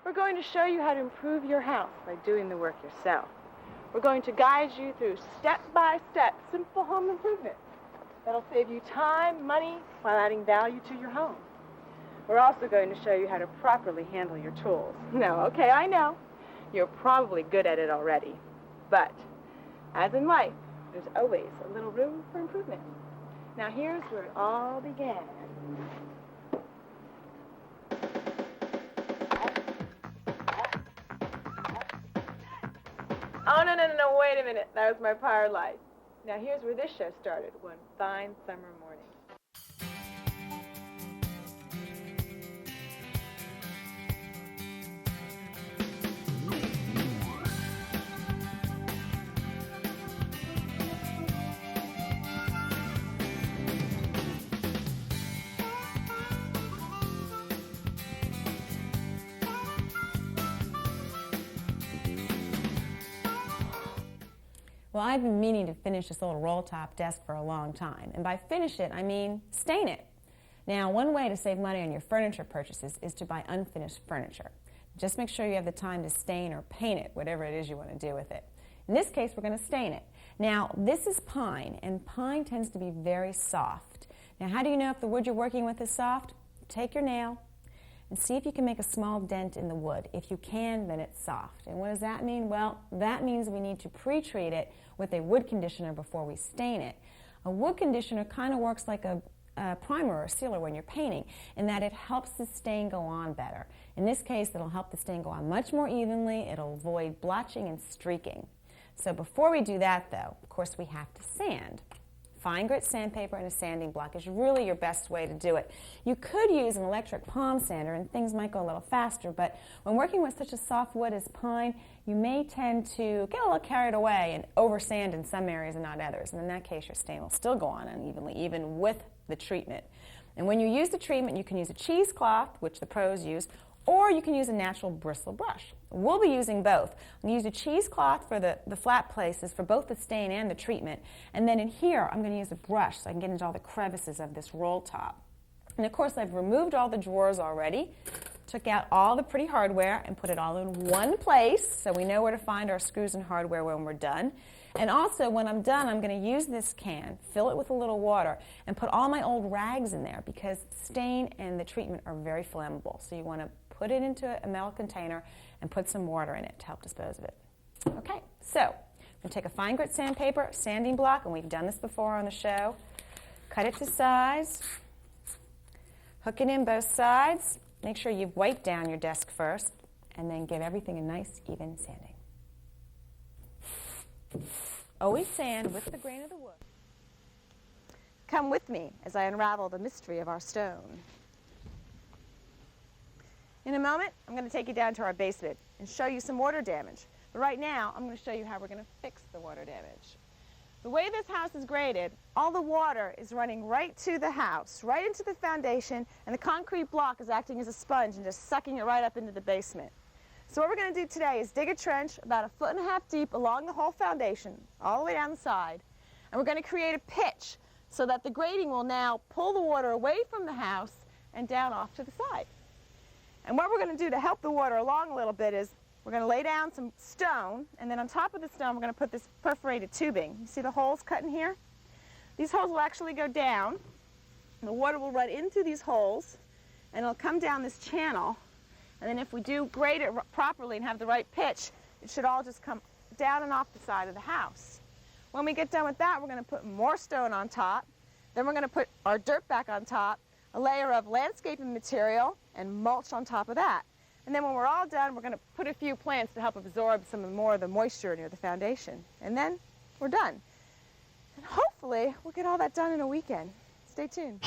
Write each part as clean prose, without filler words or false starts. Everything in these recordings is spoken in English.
We're going to show you how to improve your house by doing the work yourself. We're going to guide you through step-by-step simple home improvements that'll save you time, money, while adding value to your home. We're also going to show you how to properly handle your tools. No, okay, I know. You're probably good at it already. But, as in life, there's always a little room for improvement. Now here's where it all began. Oh, no, wait a minute. That was my prior life. Now here's where this show started, one fine summer morning. Well, I've been meaning to finish this little roll-top desk for a long time, and by finish it, I mean stain it. Now, one way to save money on your furniture purchases is to buy unfinished furniture. Just make sure you have the time to stain or paint it, whatever it is you want to do with it. In this case, we're going to stain it. Now, this is pine, and pine tends to be very soft. Now, how do you know if the wood you're working with is soft? Take your nail and see if you can make a small dent in the wood. If you can, then it's soft. And what does that mean? Well, that means we need to pre-treat it with a wood conditioner before we stain it. A wood conditioner kind of works like a primer or sealer when you're painting, in that it helps the stain go on better. In this case, it'll help the stain go on much more evenly. It'll avoid blotching and streaking. So before we do that, though, of course, we have to sand. Fine grit sandpaper and a sanding block is really your best way to do it. You could use an electric palm sander and things might go a little faster, but when working with such a soft wood as pine, you may tend to get a little carried away and over sand in some areas and not others. And in that case, your stain will still go on unevenly, even with the treatment. And when you use the treatment, you can use a cheesecloth, which the pros use, or you can use a natural bristle brush. We'll be using both. I'm going to use a cheesecloth for the flat places for both the stain and the treatment. And then in here, I'm going to use a brush so I can get into all the crevices of this roll top. And of course, I've removed all the drawers already, took out all the pretty hardware and put it all in one place so we know where to find our screws and hardware when we're done. And also, when I'm done, I'm going to use this can, fill it with a little water, and put all my old rags in there because stain and the treatment are very flammable. So you want to put it into a metal container and put some water in it to help dispose of it. Okay, so I'm going to take a fine grit sandpaper, sanding block, and we've done this before on the show. Cut it to size, hook it in both sides. Make sure you've wiped down your desk first, and then give everything a nice, even sanding. Always sand with the grain of the wood. Come with me as I unravel the mystery of our stone. In a moment, I'm going to take you down to our basement and show you some water damage. But right now, I'm going to show you how we're going to fix the water damage. The way this house is graded, all the water is running right to the house, right into the foundation, and the concrete block is acting as a sponge and just sucking it right up into the basement. So what we're going to do today is dig a trench about 1.5 feet deep along the whole foundation, all the way down the side, and we're going to create a pitch so that the grading will now pull the water away from the house and down off to the side. And what we're going to do to help the water along a little bit is we're going to lay down some stone, and then on top of the stone we're going to put this perforated tubing. You see the holes cut in here? These holes will actually go down, and the water will run into these holes, and it'll come down this channel. And then if we do grade it properly and have the right pitch, it should all just come down and off the side of the house. When we get done with that, we're going to put more stone on top. Then we're going to put our dirt back on top, a layer of landscaping material, and mulch on top of that. And then when we're all done, we're going to put a few plants to help absorb some more of the moisture near the foundation. And then we're done. And hopefully, we'll get all that done in a weekend. Stay tuned.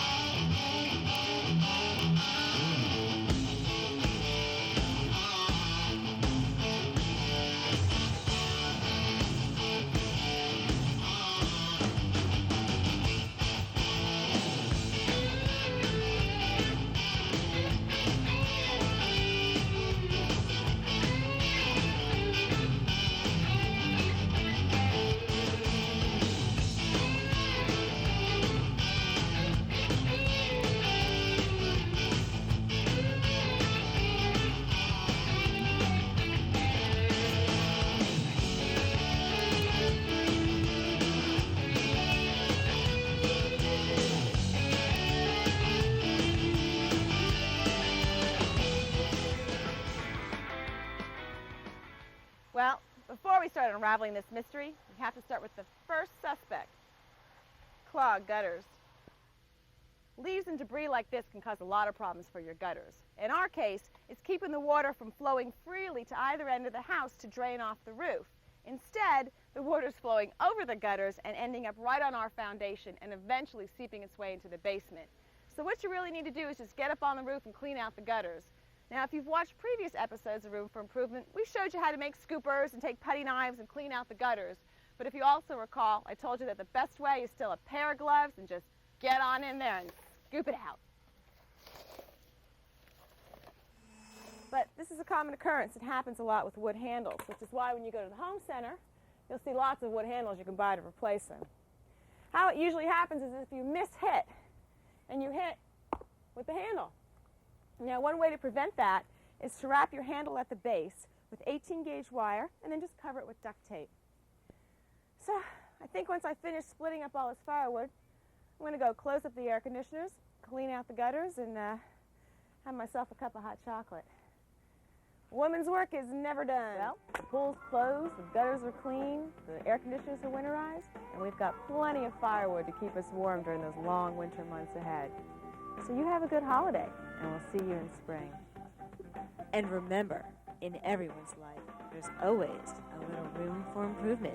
start unraveling this mystery, we have to start with the first suspect, clogged gutters. Leaves and debris like this can cause a lot of problems for your gutters. In our case, it's keeping the water from flowing freely to either end of the house to drain off the roof. Instead, the water's flowing over the gutters and ending up right on our foundation and eventually seeping its way into the basement. So what you really need to do is just get up on the roof and clean out the gutters. Now, if you've watched previous episodes of Room for Improvement, we showed you how to make scoopers and take putty knives and clean out the gutters. But if you also recall, I told you that the best way is still a pair of gloves and just get on in there and scoop it out. But this is a common occurrence. It happens a lot with wood handles, which is why when you go to the home center, you'll see lots of wood handles you can buy to replace them. How it usually happens is if you miss-hit and you hit with the handle. Now, one way to prevent that is to wrap your handle at the base with 18-gauge wire and then just cover it with duct tape. So I think once I finish splitting up all this firewood, I'm going to go close up the air conditioners, clean out the gutters, and have myself a cup of hot chocolate. Woman's work is never done. Well, the pool's closed, the gutters are clean, the air conditioners are winterized, and we've got plenty of firewood to keep us warm during those long winter months ahead. So you have a good holiday, and we'll see you in spring. And remember, in everyone's life, there's always a little room for improvement.